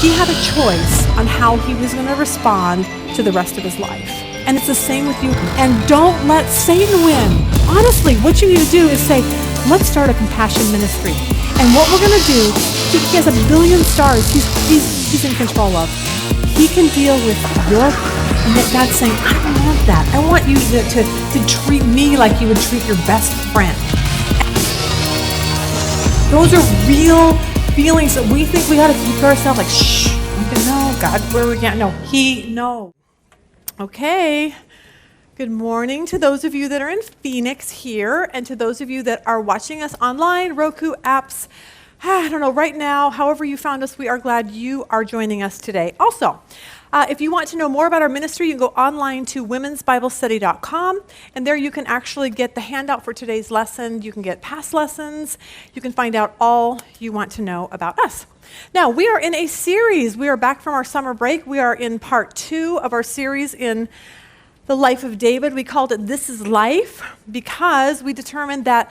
he had a choice on how he was going to respond to the rest of his life. And it's the same with you. And don't let Satan win. Honestly, what you need to do is say, let's start a compassion ministry. And what we're going to do, he has 1 billion stars he's in control of. He can deal with your, and that God's saying, I don't want that. I want you to treat me like you would treat your best friend. Those are real feelings that we think we got to keep to ourselves, like, shh, no, God, where we can't, no, no. Okay, good morning to those of you that are in Phoenix here, and to those of you that are watching us online, Roku, apps, I don't know, right now, however you found us, we are glad you are joining us today. Also, if you want to know more about our ministry, you can go online to womensbiblestudy.com, and there you can actually get the handout for today's lesson. You can get past lessons. You can find out all you want to know about us. Now, we are in a series. We are back from our summer break. We are in part 2 of our series in the life of David. We called it This is Life because we determined that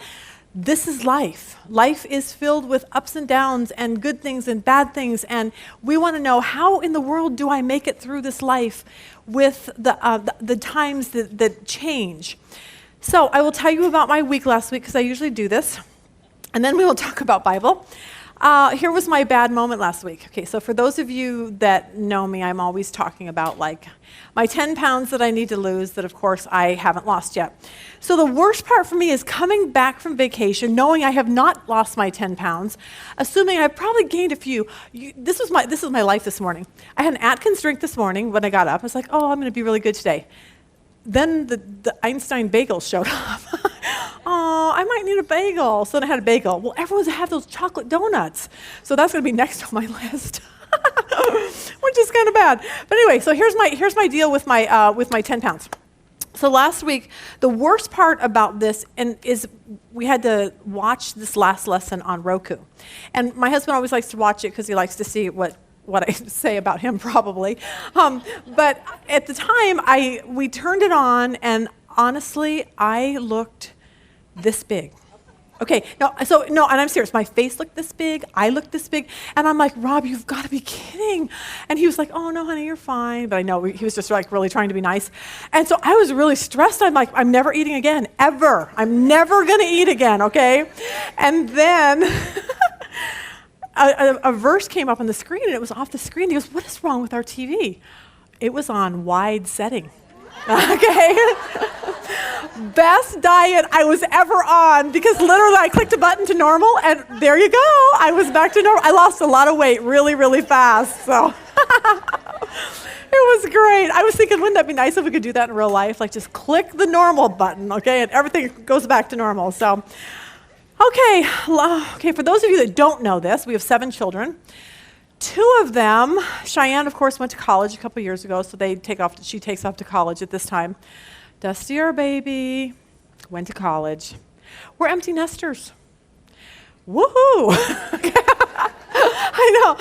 this is life. Life is filled with ups and downs and good things and bad things, and we want to know, how in the world do I make it through this life with the times that change? So I will tell you about my week last week, because I usually do this, and then we will talk about Bible. Here was my bad moment last week. Okay, so for those of you that know me, I'm always talking about like my 10 pounds that I need to lose that, of course, I haven't lost yet. So the worst part for me is coming back from vacation, knowing I have not lost my 10 pounds, assuming I've probably gained a few. This was my life this morning. I had an Atkins drink this morning when I got up. I was like, oh, I'm going to be really good today. Then the Einstein bagels showed up. Oh, I might need a bagel. So then I had a bagel. Well, everyone's had those chocolate donuts. So that's going to be next on my list, which is kind of bad. But anyway, so here's my deal with my 10 pounds. So last week, the worst part about this is we had to watch this last lesson on Roku. And my husband always likes to watch it because he likes to see what I say about him, probably. But at the time, we turned it on, and honestly, I looked this big. Okay, and I'm serious. My face looked this big, I looked this big, and I'm like, Rob, you've got to be kidding. And he was like, oh, no, honey, you're fine. But I know he was just like really trying to be nice. And so I was really stressed. I'm like, I'm never eating again, ever. I'm never going to eat again, okay? And then a verse came up on the screen, and it was off the screen. He goes, what is wrong with our TV? It was on wide setting. Okay? Best diet I was ever on, because literally I clicked a button to normal, and there you go. I was back to normal. I lost a lot of weight really, really fast. So it was great. I was thinking, wouldn't that be nice if we could do that in real life? Like, just click the normal button, okay, and everything goes back to normal. So, okay, for those of you that don't know this, we have 7 children. 2 of them, Cheyenne, of course, went to college a couple years ago, so she takes off to college at this time. Dusty, our baby, went to college. We're empty nesters. Woohoo! I know,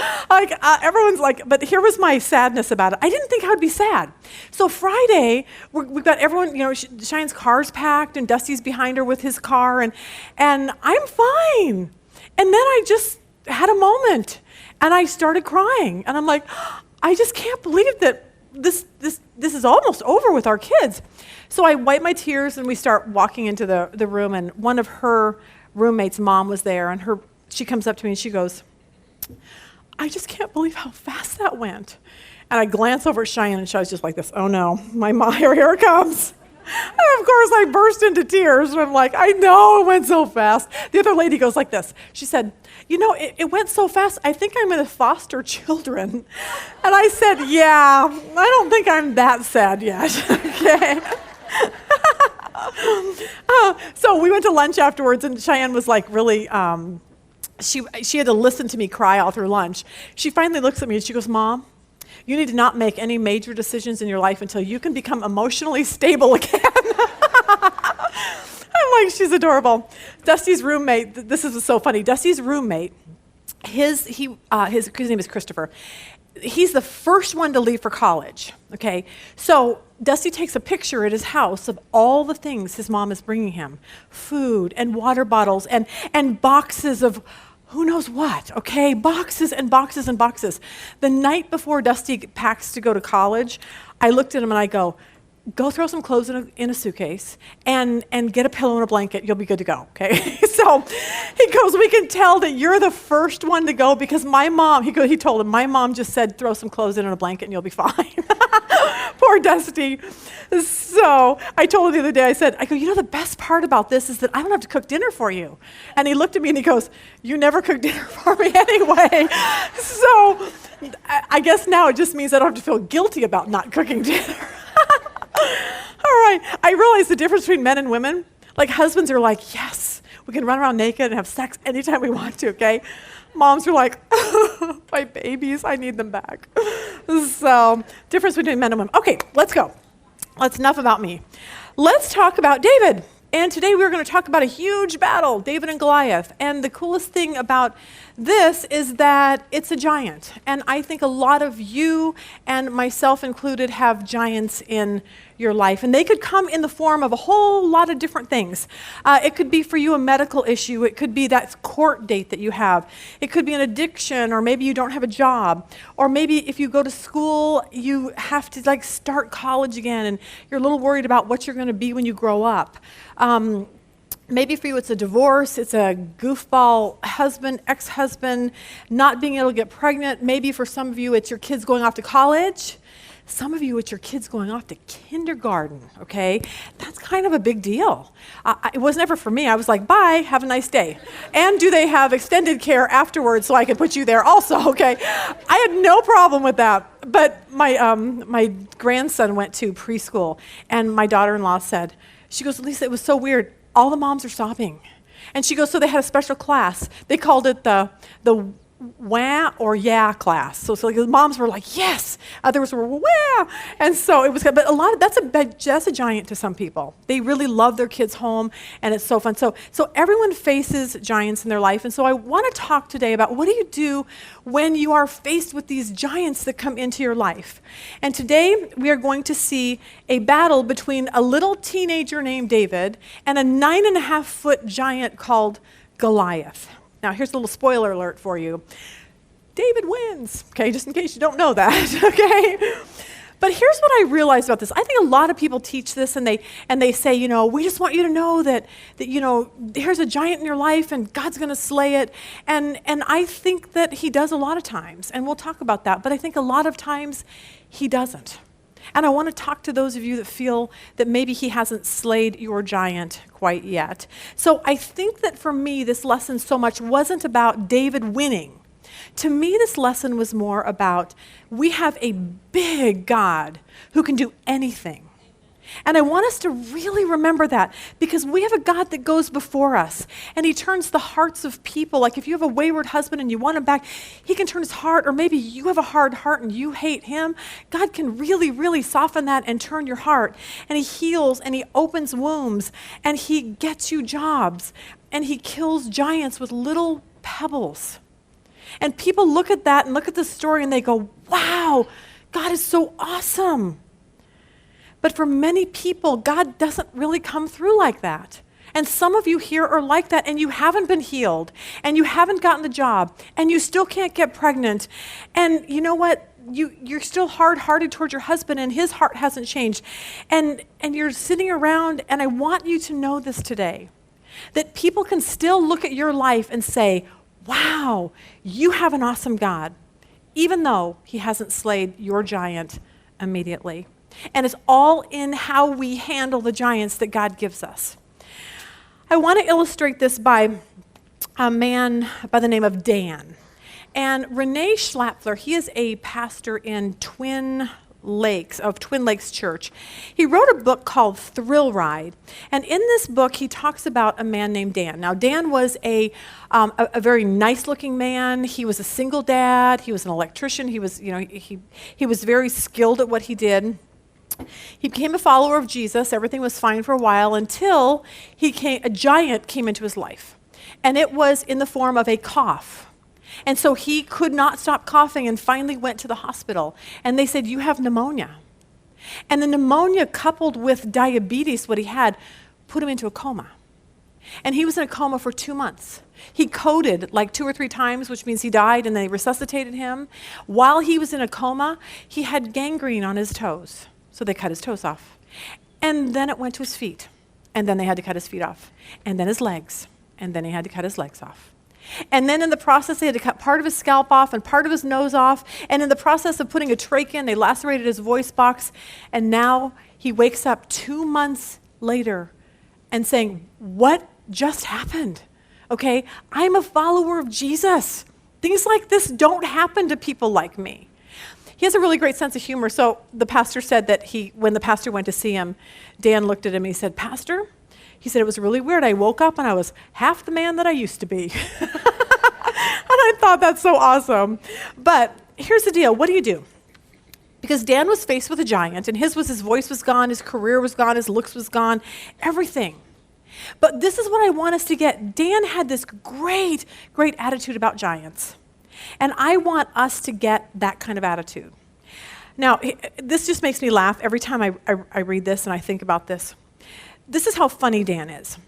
everyone's like, but here was my sadness about it. I didn't think I would be sad. So Friday, we've got everyone, Cheyenne's car's packed, and Dusty's behind her with his car, and I'm fine. And then I just had a moment. And I started crying, and I'm like, I just can't believe that this is almost over with our kids. So I wipe my tears, and we start walking into the room, and one of her roommates' mom was there, and she comes up to me and she goes, I just can't believe how fast that went. And I glance over at Cheyenne, and Cheyenne's just like this, oh no, my mom, here it comes. And of course I burst into tears, and I'm like, I know it went so fast. The other lady goes like this. She said, it went so fast, I think I'm going to foster children. And I said, yeah, I don't think I'm that sad yet. Okay. So we went to lunch afterwards, and Cheyenne was like really, she had to listen to me cry all through lunch. She finally looks at me and she goes, Mom, you need to not make any major decisions in your life until you can become emotionally stable again. I'm like, she's adorable. Dusty's roommate, this is so funny. Dusty's roommate, his name is Christopher. He's the first one to leave for college, okay? So Dusty takes a picture at his house of all the things his mom is bringing him. Food and water bottles and boxes of who knows what, okay? Boxes and boxes and boxes. The night before Dusty packs to go to college, I looked at him and I go throw some clothes in a suitcase and get a pillow and a blanket. You'll be good to go, okay? So he goes, we can tell that you're the first one to go because my mom, he told him, my mom just said, throw some clothes in and a blanket and you'll be fine. Poor Dusty. So I told him the other day, I go, you know, the best part about this is that I don't have to cook dinner for you. And he looked at me and he goes, you never cook dinner for me anyway. So I guess now it just means I don't have to feel guilty about not cooking dinner. All right, I realize the difference between men and women. Like husbands are like, yes, we can run around naked and have sex anytime we want to, okay? Moms are like, my babies, I need them back. So, difference between men and women. Okay, let's go. That's enough about me. Let's talk about David. And today we're going to talk about a huge battle, David and Goliath. And the coolest thing about this is that it's a giant. And I think a lot of you, and myself included, have giants in your life. And they could come in the form of a whole lot of different things. It could be for you a medical issue. It could be that court date that you have. It could be an addiction, or maybe you don't have a job. Or maybe if you go to school, you have to start college again, and you're a little worried about what you're going to be when you grow up. Maybe for you it's a divorce, it's a goofball husband, ex-husband, not being able to get pregnant. Maybe for some of you it's your kids going off to college. Some of you it's your kids going off to kindergarten, okay? That's kind of a big deal. It was never for me. I was like, bye, have a nice day. And do they have extended care afterwards so I could put you there also, okay? I had no problem with that. But my grandson went to preschool, and my daughter-in-law said, she goes, Lisa, it was so weird. All the moms are sobbing. And she goes, so they had a special class. They called it the wah or yeah class. So the moms were like, yes. Others were wah. And so it was good. But that's a giant to some people. They really love their kids home, and it's so fun. So everyone faces giants in their life. And so I want to talk today about what do you do when you are faced with these giants that come into your life. And today we are going to see a battle between a little teenager named David and a 9.5-foot giant called Goliath. Now, here's a little spoiler alert for you. David wins, okay, just in case you don't know that, okay? But here's what I realized about this. I think a lot of people teach this and they say, you know, we just want you to know that you know, here's a giant in your life and God's going to slay it. And I think that he does a lot of times, and we'll talk about that, but I think a lot of times he doesn't. And I want to talk to those of you that feel that maybe he hasn't slayed your giant quite yet. So I think that for me, this lesson so much wasn't about David winning. To me, this lesson was more about we have a big God who can do anything. And I want us to really remember that, because we have a God that goes before us, and he turns the hearts of people. Like if you have a wayward husband and you want him back, he can turn his heart, or maybe you have a hard heart and you hate him. God can really, really soften that and turn your heart. And he heals and he opens wombs and he gets you jobs and he kills giants with little pebbles. And people look at that and look at the story and they go, wow, God is so awesome. But for many people, God doesn't really come through like that. And some of you here are like that, and you haven't been healed, and you haven't gotten the job, and you still can't get pregnant. And you know what? You're still hard-hearted towards your husband, and his heart hasn't changed. And you're sitting around, and I want you to know this today, that people can still look at your life and say, wow, you have an awesome God, even though he hasn't slayed your giant immediately. And it's all in how we handle the giants that God gives us. I want to illustrate this by a man by the name of Dan. And Renee Schlapfler, he is a pastor in Twin Lakes Church. He wrote a book called Thrill Ride. And in this book, he talks about a man named Dan. Now, Dan was a very nice-looking man. He was a single dad. He was an electrician. He was very skilled at what he did. He became a follower of Jesus. Everything was fine for a while until a giant came into his life. And it was in the form of a cough. And so he could not stop coughing and finally went to the hospital. And they said, you have pneumonia. And the pneumonia coupled with diabetes, what he had, put him into a coma. And he was in a coma for 2 months. He coded like 2 or 3 times, which means he died, and they resuscitated him. While he was in a coma, he had gangrene on his toes. So they cut his toes off. And then it went to his feet. And then they had to cut his feet off. And then his legs. And then he had to cut his legs off. And then in the process, they had to cut part of his scalp off and part of his nose off. And in the process of putting a trach in, they lacerated his voice box. And now he wakes up 2 months later and saying, what just happened? Okay, I'm a follower of Jesus. Things like this don't happen to people like me. He has a really great sense of humor. So the pastor said that when the pastor went to see him, Dan looked at him and he said, Pastor, he said, it was really weird. I woke up and I was half the man that I used to be. And I thought that's so awesome. But here's the deal. What do you do? Because Dan was faced with a giant, and his voice was gone, his career was gone, his looks was gone, everything. But this is what I want us to get. Dan had this great, great attitude about giants. And I want us to get that kind of attitude. Now, this just makes me laugh every time I read this and I think about this. This is how funny Dan is.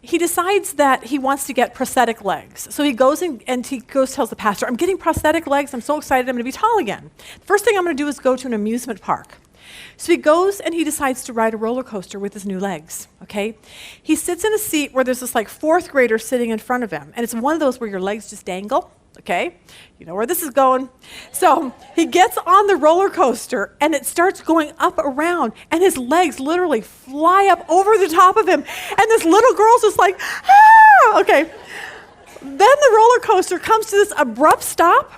He decides that he wants to get prosthetic legs. So he goes tells the pastor, I'm getting prosthetic legs. I'm so excited. I'm going to be tall again. The first thing I'm going to do is go to an amusement park. So he goes and he decides to ride a roller coaster with his new legs, okay? He sits in a seat where there's this like 4th grader sitting in front of him. And it's one of those where your legs just dangle, okay? You know where this is going. So he gets on the roller coaster and it starts going up around and his legs literally fly up over the top of him. And this little girl's just like, ah, okay. Then the roller coaster comes to this abrupt stop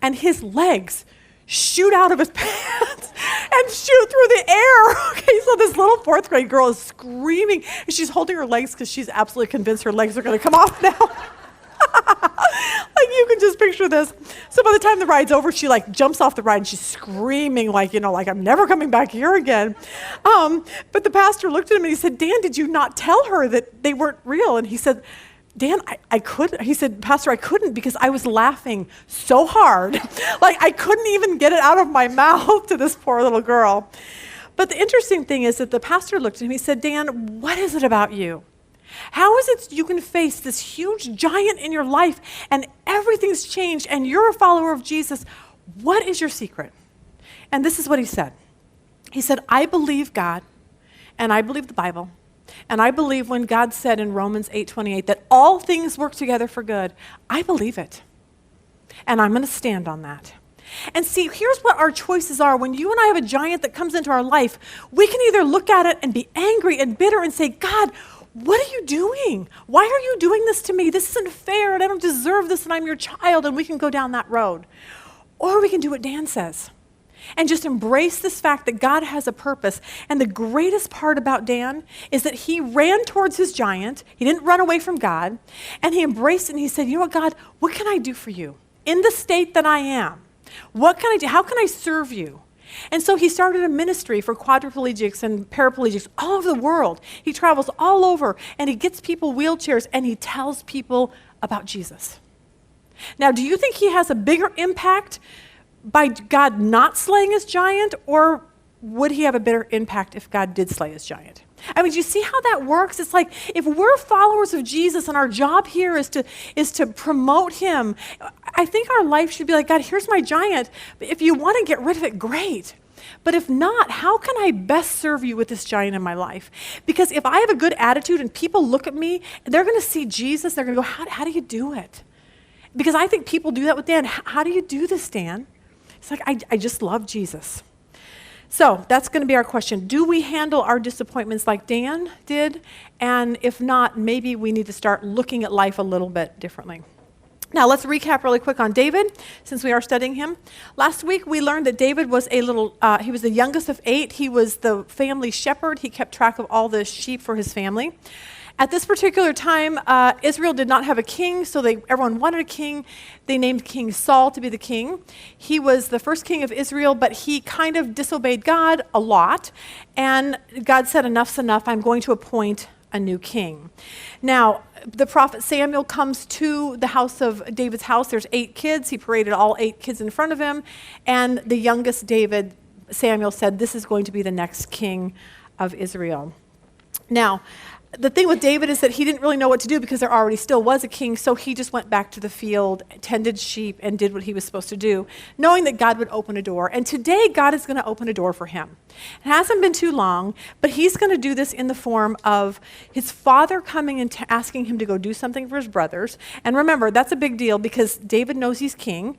and his legs shoot out of his pants and shoot through the air. Okay, so this little 4th grade girl is screaming and she's holding her legs because she's absolutely convinced her legs are going to come off now. Like you can just picture this. So by the time the ride's over, she like jumps off the ride and she's screaming like, like I'm never coming back here again. But the pastor looked at him and he said, Dan, did you not tell her that they weren't real? And he said, Dan, I couldn't. He said, Pastor, I couldn't because I was laughing so hard. Like I couldn't even get it out of my mouth to this poor little girl. But the interesting thing is that the pastor looked at him. He said, Dan, what is it about you? How is it you can face this huge giant in your life and everything's changed and you're a follower of Jesus? What is your secret? And this is what he said. He said, I believe God and I believe the Bible. And I believe when God said in Romans 8:28 that all things work together for good, I believe it. And I'm going to stand on that. And see, here's what our choices are. When you and I have a giant that comes into our life, we can either look at it and be angry and bitter and say, God, what are you doing? Why are you doing this to me? This isn't fair and I don't deserve this and I'm your child, and we can go down that road. Or we can do what Dan says and just embrace this fact that God has a purpose. And the greatest part about Dan is that he ran towards his giant. He didn't run away from God. And he embraced it and he said, you know what, God, what can I do for you? In the state that I am, what can I do? How can I serve you? And so he started a ministry for quadriplegics and paraplegics all over the world. He travels all over and he gets people wheelchairs and he tells people about Jesus. Now, do you think he has a bigger impact by God not slaying his giant, or would he have a better impact if God did slay his giant? I mean, do you see how that works? It's like if we're followers of Jesus and our job here is to promote him, I think our life should be like, God, here's my giant. If you want to get rid of it, great. But if not, how can I best serve you with this giant in my life? Because if I have a good attitude and people look at me, they're going to see Jesus. They're going to go, how do you do it? Because I think people do that with Dan. How do you do this, Dan? It's like, I just love Jesus. So that's going to be our question. Do we handle our disappointments like Dan did? And if not, maybe we need to start looking at life a little bit differently. Now let's recap really quick on David, since we are studying him. Last week we learned that David was he was the youngest of 8. He was the family shepherd. He kept track of all the sheep for his family. At this particular time, Israel did not have a king, so everyone wanted a king. They named King Saul to be the king. He was the first king of Israel, but he kind of disobeyed God a lot. And God said, enough's enough. I'm going to appoint a new king. Now, the prophet Samuel comes to the house of David's house. There's 8 kids. He paraded all 8 kids in front of him. And the youngest Samuel said, this is going to be the next king of Israel. Now, the thing with David is that he didn't really know what to do because there already still was a king, so he just went back to the field, tended sheep, and did what he was supposed to do, knowing that God would open a door. And today, God is going to open a door for him. It hasn't been too long, but he's going to do this in the form of his father coming and asking him to go do something for his brothers. And remember, that's a big deal because David knows he's king,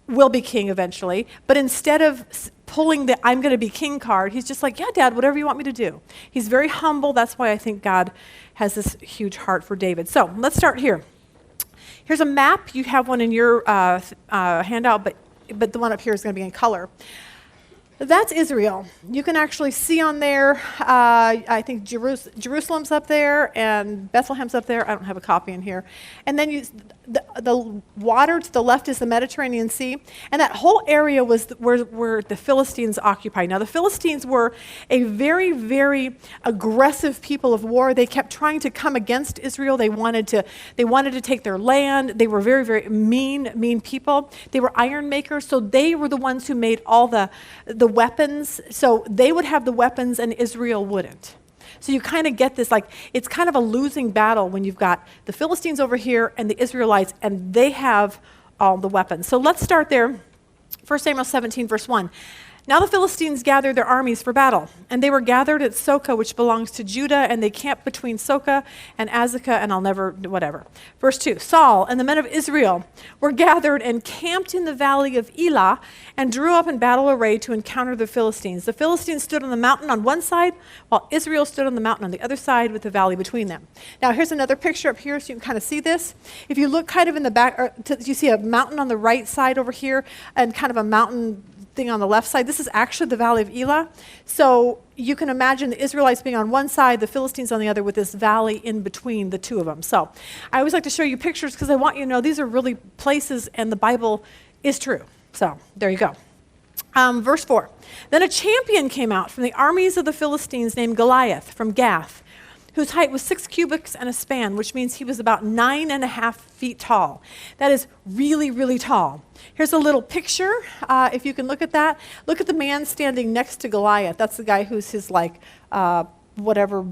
will be king eventually, but instead of pulling the I'm going to be king card, he's just like, yeah, Dad, whatever you want me to do. He's very humble. That's why I think God has this huge heart for David. So let's start here. Here's a map. You have one in your handout, but the one up here is going to be in color. That's Israel. You can actually see on there, I think Jerusalem's up there and Bethlehem's up there. I don't have a copy in here. And then the water to the left is the Mediterranean Sea. And that whole area was where the Philistines occupied. Now, the Philistines were a very, very aggressive people of war. They kept trying to come against Israel. They wanted to take their land. They were very, very mean people. They were iron makers, so they were the ones who made all the weapons. So they would have the weapons and Israel wouldn't. So you kind of get this, like, it's kind of a losing battle when you've got the Philistines over here and the Israelites, and they have all the weapons. So let's start there. 1 Samuel 17, verse 1. Now the Philistines gathered their armies for battle, and they were gathered at Soka, which belongs to Judah, and they camped between Soka and Azekah, and whatever. Verse 2, Saul and the men of Israel were gathered and camped in the valley of Elah and drew up in battle array to encounter the Philistines. The Philistines stood on the mountain on one side, while Israel stood on the mountain on the other side with the valley between them. Now here's another picture up here so you can kind of see this. If you look kind of in the back, you see a mountain on the right side over here and kind of a mountain thing on the left side. This is actually the valley of Elah. So you can imagine the Israelites being on one side, the Philistines on the other, with this valley in between the two of them. So I always like to show you pictures because I want you to know these are really places and the Bible is true. So there you go. Verse 4. Then a champion came out from the armies of the Philistines named Goliath from Gath, whose height was 6 cubits and a span, which means he was about 9.5 feet tall. That is really, really tall. Here's a little picture, if you can look at that. Look at the man standing next to Goliath. That's the guy who's his, whatever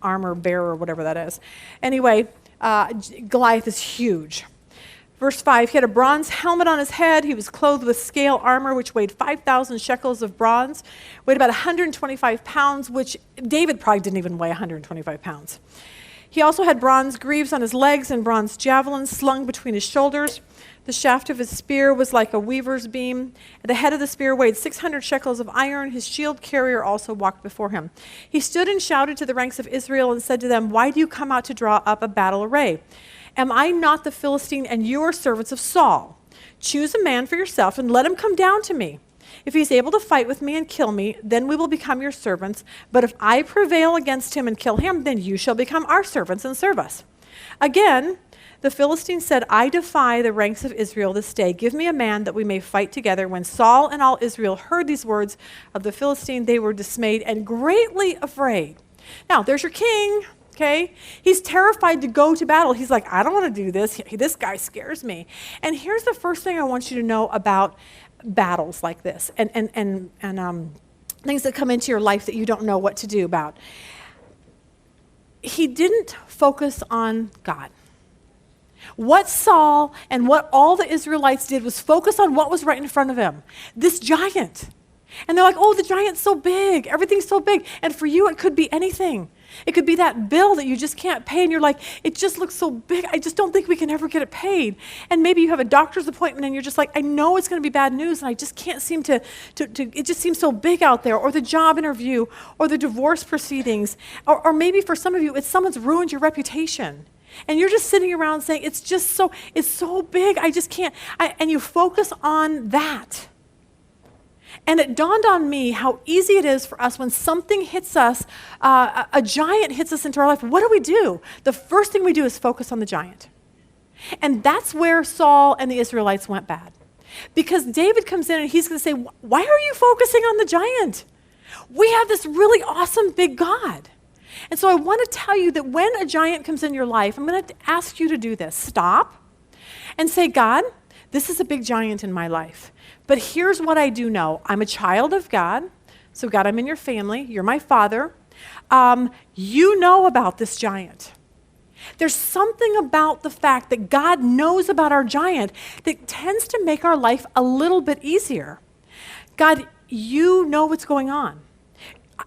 armor bearer, whatever that is. Anyway, Goliath is huge. Verse 5, he had a bronze helmet on his head. He was clothed with scale armor, which weighed 5,000 shekels of bronze, weighed about 125 pounds, which David probably didn't even weigh 125 pounds. He also had bronze greaves on his legs and bronze javelins slung between his shoulders. The shaft of his spear was like a weaver's beam. The head of the spear weighed 600 shekels of iron. His shield carrier also walked before him. He stood and shouted to the ranks of Israel and said to them, "Why do you come out to draw up a battle array? Am I not the Philistine and you are servants of Saul? Choose a man for yourself and let him come down to me. If he's able to fight with me and kill me, then we will become your servants. But if I prevail against him and kill him, then you shall become our servants and serve us." Again, the Philistine said, "I defy the ranks of Israel this day. Give me a man that we may fight together." When Saul and all Israel heard these words of the Philistine, they were dismayed and greatly afraid. Now, there's your king. Okay, he's terrified to go to battle. He's like, I don't want to do this. This guy scares me. And here's the first thing I want you to know about battles like this and things that come into your life that you don't know what to do about. He didn't focus on God. What Saul and what all the Israelites did was focus on what was right in front of him, this giant. And they're like, oh, the giant's so big. Everything's so big. And for you, it could be anything. It could be that bill that you just can't pay, and you're like, it just looks so big. I just don't think we can ever get it paid. And maybe you have a doctor's appointment, and you're just like, I know it's going to be bad news, and I just can't seem to it just seems so big out there. Or the job interview, or the divorce proceedings. Or maybe for some of you, it's someone's ruined your reputation. And you're just sitting around saying, it's so big, I just can't. And you focus on that. And it dawned on me how easy it is for us when something hits us, a giant hits us into our life. What do? The first thing we do is focus on the giant. And that's where Saul and the Israelites went bad. Because David comes in and he's going to say, why are you focusing on the giant? We have this really awesome big God. And so I want to tell you that when a giant comes in your life, I'm going to ask you to do this. Stop and say, God, this is a big giant in my life. But here's what I do know. I'm a child of God. So God, I'm in your family. You're my father. You know about this giant. There's something about the fact that God knows about our giant that tends to make our life a little bit easier. God, you know what's going on.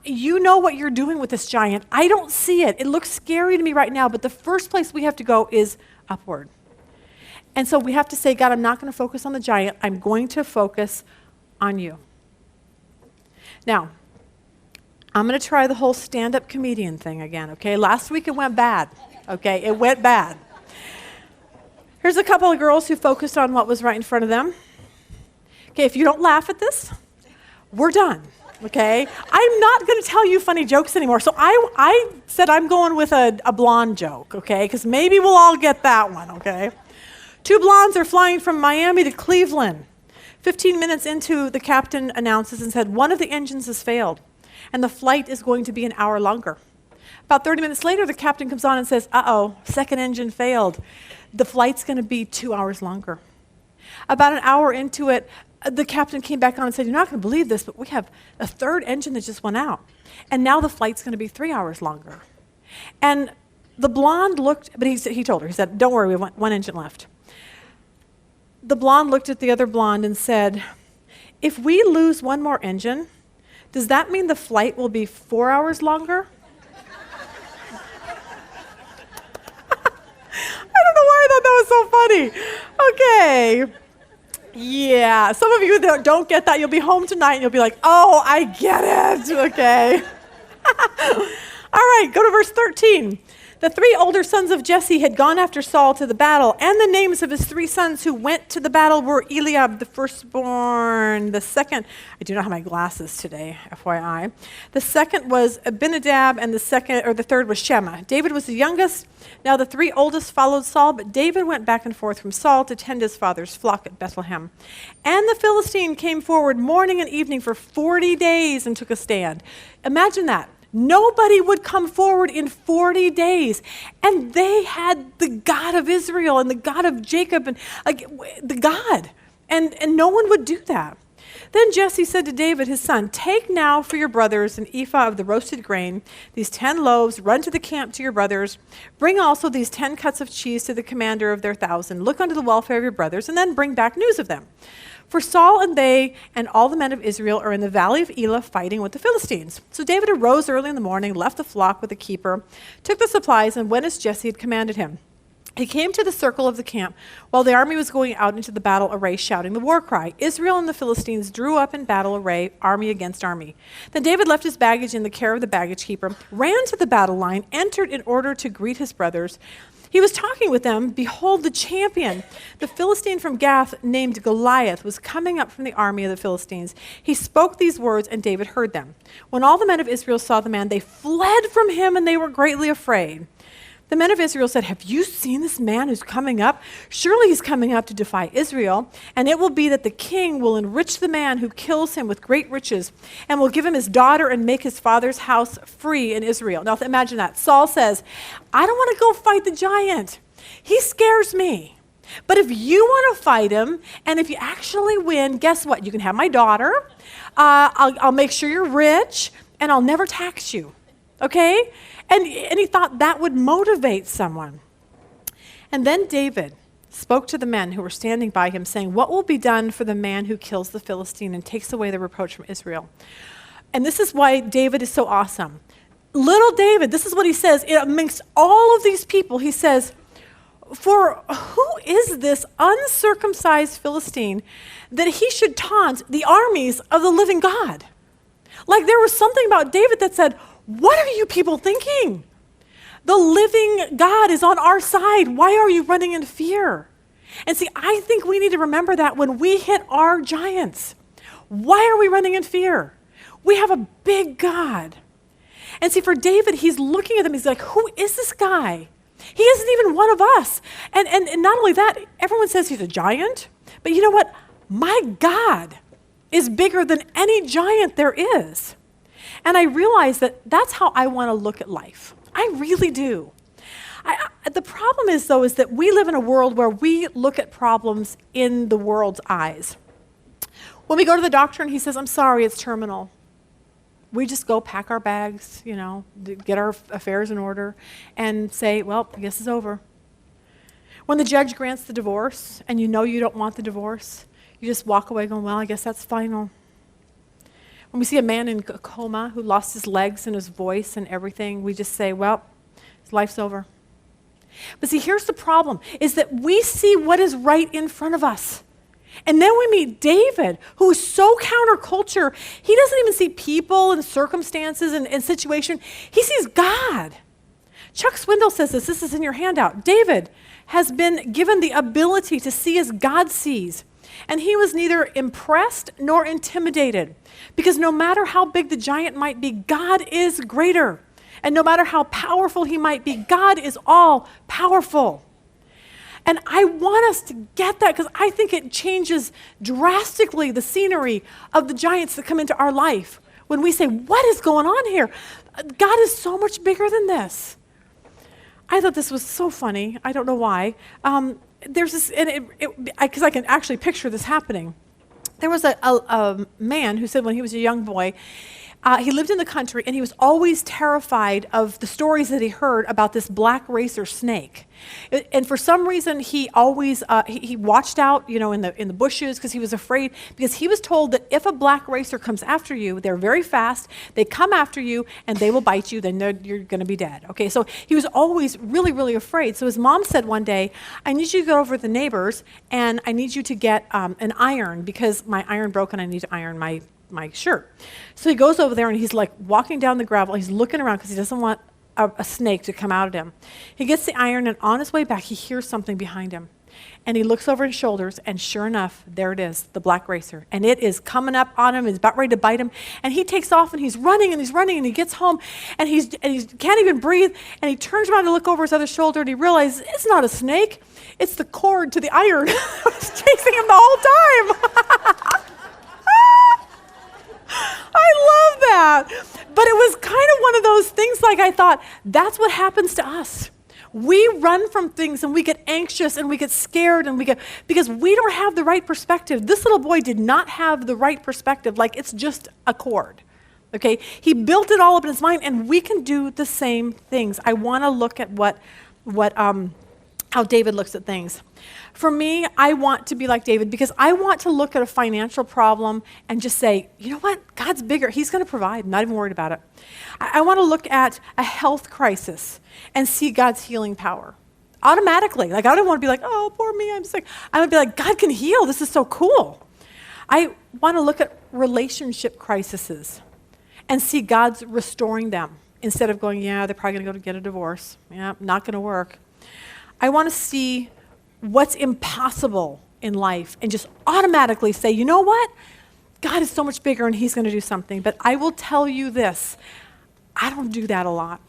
You know what you're doing with this giant. I don't see it. It looks scary to me right now, but the first place we have to go is upward. And so we have to say, God, I'm not going to focus on the giant. I'm going to focus on you. Now, I'm going to try the whole stand-up comedian thing again, okay? Last week it went bad, okay? It went bad. Here's a couple of girls who focused on what was right in front of them. Okay, if you don't laugh at this, we're done, okay? I'm not going to tell you funny jokes anymore. So I said I'm going with a blonde joke, okay? Because maybe we'll all get that one, okay? Two blondes are flying from Miami to Cleveland. 15 minutes into, the captain announces and said, one of the engines has failed, and the flight is going to be an hour longer. About 30 minutes later, the captain comes on and says, uh-oh, second engine failed. The flight's going to be 2 hours longer. About an hour into it, the captain came back on and said, you're not going to believe this, but we have a third engine that just went out, and now the flight's going to be 3 hours longer. And the blonde looked, but he told her, he said, don't worry, we have one engine left. The blonde looked at the other blonde and said, if we lose one more engine, does that mean the flight will be 4 hours longer? I don't know why I thought that was so funny. Okay. Yeah, some of you that don't get that, you'll be home tonight and you'll be like, oh, I get it. Okay. All right, go to verse 13. The 3 older sons of Jesse had gone after Saul to the battle, and the names of his 3 sons who went to the battle were Eliab, the firstborn. The second, I do not have my glasses today, FYI. The second was Abinadab, and the third was Shema. David was the youngest. Now the 3 oldest followed Saul, but David went back and forth from Saul to tend his father's flock at Bethlehem. And the Philistine came forward morning and evening for 40 days and took a stand. Imagine that. Nobody would come forward in 40 days. And they had the God of Israel and the God of Jacob and the God. And no one would do that. Then Jesse said to David, his son, take now for your brothers an ephah of the roasted grain, these 10 loaves, run to the camp to your brothers. Bring also these 10 cuts of cheese to the commander of their 1,000. Look unto the welfare of your brothers, and then bring back news of them. For Saul and they and all the men of Israel are in the valley of Elah fighting with the Philistines. So David arose early in the morning, left the flock with the keeper, took the supplies, and went as Jesse had commanded him. He came to the circle of the camp while the army was going out into the battle array, shouting the war cry. Israel and the Philistines drew up in battle array, army against army. Then David left his baggage in the care of the baggage keeper, ran to the battle line, entered in order to greet his brothers. He was talking with them. Behold, the champion, the Philistine from Gath, named Goliath, was coming up from the army of the Philistines. He spoke these words, and David heard them. When all the men of Israel saw the man, they fled from him, and they were greatly afraid. The men of Israel said, have you seen this man who's coming up? Surely he's coming up to defy Israel. And it will be that the king will enrich the man who kills him with great riches and will give him his daughter and make his father's house free in Israel. Now imagine that. Saul says, I don't want to go fight the giant. He scares me. But if you want to fight him, and if you actually win, guess what? You can have my daughter. I'll make sure you're rich, and I'll never tax you. Okay? And he thought that would motivate someone. And then David spoke to the men who were standing by him, saying, what will be done for the man who kills the Philistine and takes away the reproach from Israel? And this is why David is so awesome. Little David, this is what he says. Amongst all of these people, he says, for who is this uncircumcised Philistine that he should taunt the armies of the living God? Like there was something about David that said, what are you people thinking? The living God is on our side. Why are you running in fear? And see, I think we need to remember that when we hit our giants. Why are we running in fear? We have a big God. And see, for David, he's looking at them. He's like, who is this guy? He isn't even one of us. And not only that, everyone says he's a giant. But you know what? My God is bigger than any giant there is. And I realize that that's how I want to look at life. I really do. The problem is, though, is that we live in a world where we look at problems in the world's eyes. When we go to the doctor and he says, I'm sorry, it's terminal. We just go pack our bags, get our affairs in order and say, well, I guess it's over. When the judge grants the divorce and you know you don't want the divorce, you just walk away going, well, I guess that's final. When we see a man in a coma who lost his legs and his voice and everything, we just say, well, his life's over. But see, here's the problem, is that we see what is right in front of us. And then we meet David, who is so counterculture. He doesn't even see people and circumstances and situation. He sees God. Chuck Swindoll says this is in your handout. David has been given the ability to see as God sees. And he was neither impressed nor intimidated, because no matter how big the giant might be, God is greater. And no matter how powerful he might be, God is all powerful. And I want us to get that, because I think it changes drastically the scenery of the giants that come into our life when we say, what is going on here? God is so much bigger than this. I thought this was so funny. I don't know why. There's this, and because I can actually picture this happening. There was a man who said when he was a young boy, he lived in the country, and he was always terrified of the stories that he heard about this black racer snake. And for some reason, he always he watched out, in the bushes, because he was afraid. Because he was told that if a black racer comes after you, they're very fast. They come after you, and they will bite you. Then you're going to be dead. Okay, so he was always really, really afraid. So his mom said one day, "I need you to go over to the neighbors, and I need you to get an iron, because my iron broke, and I need to iron my shirt." So he goes over there, and he's like walking down the gravel. He's looking around because he doesn't want a snake to come out at him. He gets the iron, and on his way back, he hears something behind him. And he looks over his shoulders, and sure enough, there it is, the black racer. And it is coming up on him, it's about ready to bite him. And he takes off, and he's running, and he gets home, and he can't even breathe. And he turns around to look over his other shoulder, and he realizes it's not a snake. It's the cord to the iron. It was chasing him the whole time. I love that. But it was kind of one of those things, like I thought, that's what happens to us. We run from things, and we get anxious, and we get scared, and because we don't have the right perspective. This little boy did not have the right perspective, like it's just a cord. Okay? He built it all up in his mind, and we can do the same things. I want to look at how David looks at things. For me, I want to be like David, because I want to look at a financial problem and just say, you know what? God's bigger. He's going to provide. I'm not even worried about it. I want to look at a health crisis and see God's healing power. Automatically. Like, I don't want to be like, oh, poor me, I'm sick. I would be like, God can heal. This is so cool. I want to look at relationship crises and see God's restoring them, instead of going, yeah, they're probably going to go to get a divorce. Yeah, not going to work. I want to see what's impossible in life and just automatically say, you know what? God is so much bigger, and he's going to do something. But I will tell you this, I don't do that a lot.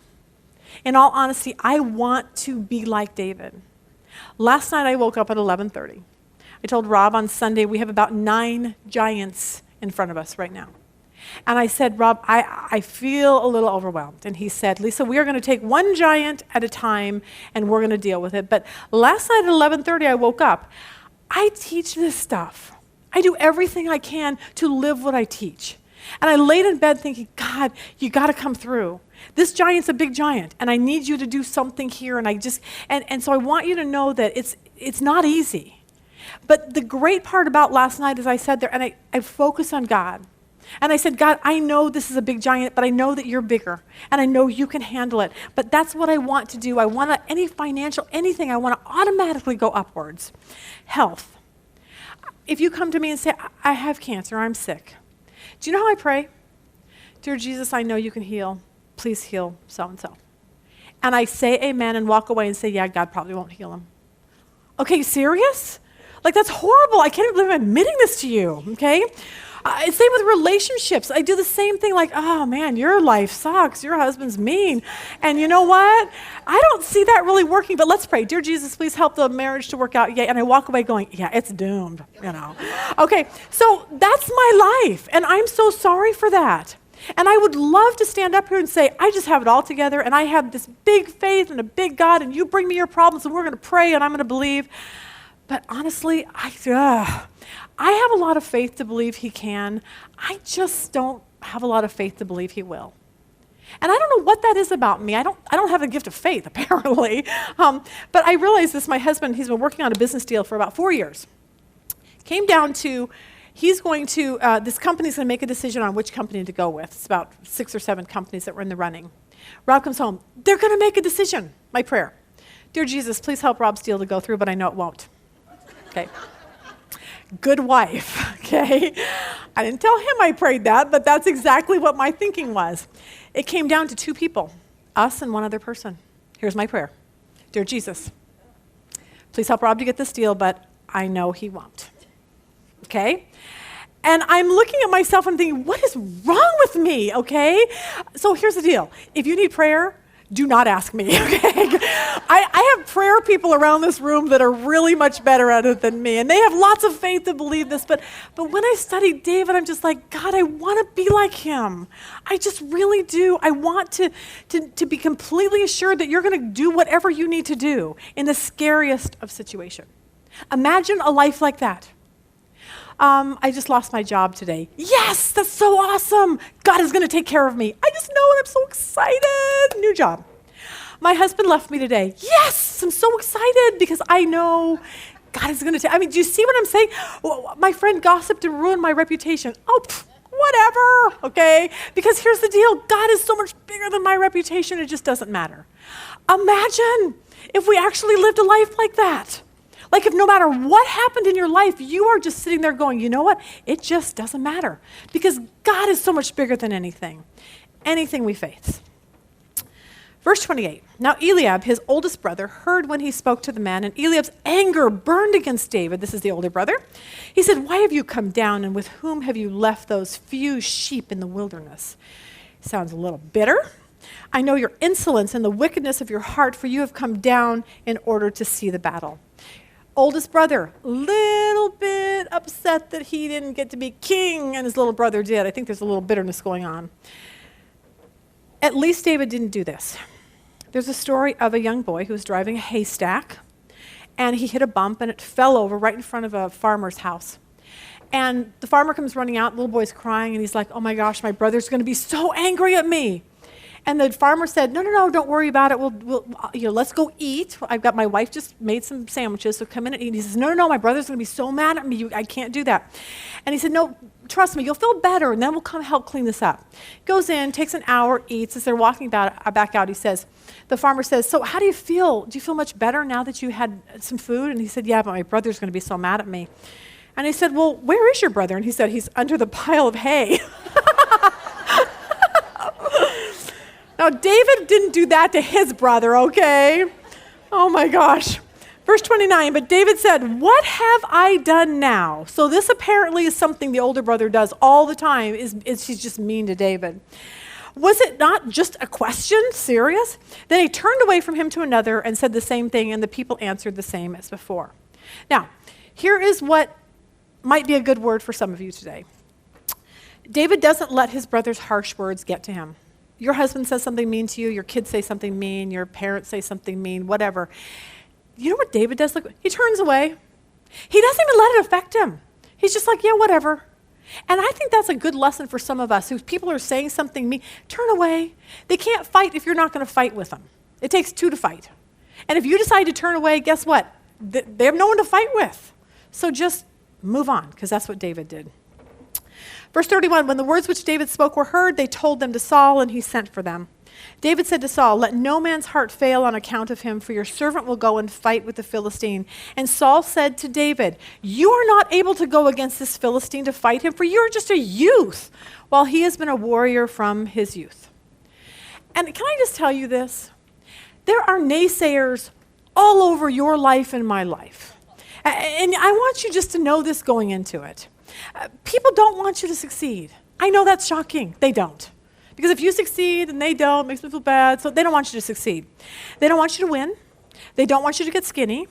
In all honesty, I want to be like David. Last night I woke up at 11:30. I told Rob on Sunday we have about 9 giants in front of us right now. And I said, Rob, I feel a little overwhelmed. And he said, Lisa, we are going to take one giant at a time, and we're going to deal with it. But last night at 11:30, I woke up. I teach this stuff. I do everything I can to live what I teach. And I laid in bed thinking, God, you got to come through. This giant's a big giant, and I need you to do something here. And so I want you to know that it's not easy. But the great part about last night is I sat there, and I focused on God. And I said, God, I know this is a big giant, but I know that you're bigger, and I know you can handle it. But that's what I want to do. I want to, anything, I want to automatically go upwards. Health. If you come to me and say, I have cancer, I'm sick. Do you know how I pray? Dear Jesus, I know you can heal. Please heal so-and-so. And I say amen and walk away and say, yeah, God probably won't heal him. Okay, serious? Like, that's horrible. I can't believe I'm admitting this to you, okay? Same with relationships. I do the same thing, like, oh man, your life sucks. Your husband's mean. And you know what? I don't see that really working, but let's pray. Dear Jesus, please help the marriage to work out. Yeah, and I walk away going, yeah, it's doomed, Okay, so that's my life, and I'm so sorry for that. And I would love to stand up here and say, I just have it all together, and I have this big faith and a big God, and you bring me your problems, and we're going to pray, and I'm going to believe. But honestly, I have a lot of faith to believe he can. I just don't have a lot of faith to believe he will. And I don't know what that is about me. I don't have a gift of faith, apparently. But I realized this, my husband, he's been working on a business deal for about 4 years. Came down to, this company's going to make a decision on which company to go with. It's about 6 or 7 companies that were in the running. Rob comes home. They're going to make a decision. My prayer. Dear Jesus, please help Rob's deal to go through, but I know it won't. Okay. Good wife, okay? I didn't tell him I prayed that, but that's exactly what my thinking was. It came down to 2 people, us and one other person. Here's my prayer. Dear Jesus, please help Rob to get this deal, but I know he won't. Okay? And I'm looking at myself and thinking, what is wrong with me, okay? So here's the deal. If you need prayer, do not ask me, okay? I have prayer people around this room that are really much better at it than me, and they have lots of faith to believe this, but when I study David, I'm just like, God, I want to be like him. I just really do. I want to be completely assured that you're going to do whatever you need to do in the scariest of situations. Imagine a life like that. I just lost my job today. Yes, that's so awesome. God is going to take care of me. I just know it. I'm so excited. New job. My husband left me today. Yes, I'm so excited because I know God is going to take. I mean, do you see what I'm saying? My friend gossiped and ruined my reputation. Oh, whatever, okay? Because here's the deal. God is so much bigger than my reputation. It just doesn't matter. Imagine if we actually lived a life like that. Like if no matter what happened in your life, you are just sitting there going, you know what? It just doesn't matter because God is so much bigger than anything we face. Verse 28, now Eliab, his oldest brother, heard when he spoke to the man, and Eliab's anger burned against David. This is the older brother. He said, why have you come down, and with whom have you left those few sheep in the wilderness? Sounds a little bitter. I know your insolence and the wickedness of your heart, for you have come down in order to see the battle. Oldest brother, little bit upset that he didn't get to be king and his little brother did. I think there's a little bitterness going on. At least David didn't do this. There's a story of a young boy who was driving a haystack, and he hit a bump, and it fell over right in front of a farmer's house. And the farmer comes running out, the little boy's crying, and he's like, oh my gosh, my brother's going to be so angry at me. And the farmer said, no, don't worry about it. We'll let's go eat. My wife just made some sandwiches, so come in and eat. And he says, no, my brother's going to be so mad at me. I can't do that. And he said, no, trust me, you'll feel better, and then we'll come help clean this up. Goes in, takes an hour, eats. As they're walking back out, the farmer says, so how do you feel? Do you feel much better now that you had some food? And he said, yeah, but my brother's going to be so mad at me. And he said, well, where is your brother? And he said, he's under the pile of hay. Now, David didn't do that to his brother, okay? Oh my gosh. Verse 29, but David said, what have I done now? So this apparently is something the older brother does all the time, is he's just mean to David. Was it not just a question? Serious? Then he turned away from him to another and said the same thing, and the people answered the same as before. Now, here is what might be a good word for some of you today. David doesn't let his brother's harsh words get to him. Your husband says something mean to you, your kids say something mean, your parents say something mean, whatever. You know what David does? Look, he turns away. He doesn't even let it affect him. He's just like, yeah, whatever. And I think that's a good lesson for some of us who people are saying something mean. Turn away. They can't fight if you're not going to fight with them. It takes 2 to fight. And if you decide to turn away, guess what? They have no one to fight with. So just move on, because that's what David did. Verse 31, when the words which David spoke were heard, they told them to Saul, and he sent for them. David said to Saul, let no man's heart fail on account of him, for your servant will go and fight with the Philistine. And Saul said to David, you are not able to go against this Philistine to fight him, for you are just a youth, while he has been a warrior from his youth. And can I just tell you this? There are naysayers all over your life and my life. And I want you just to know this going into it. People don't want you to succeed. I know that's shocking. They don't. Because if you succeed and they don't, it makes me feel bad. So they don't want you to succeed. They don't want you to win. They don't want you to get skinny.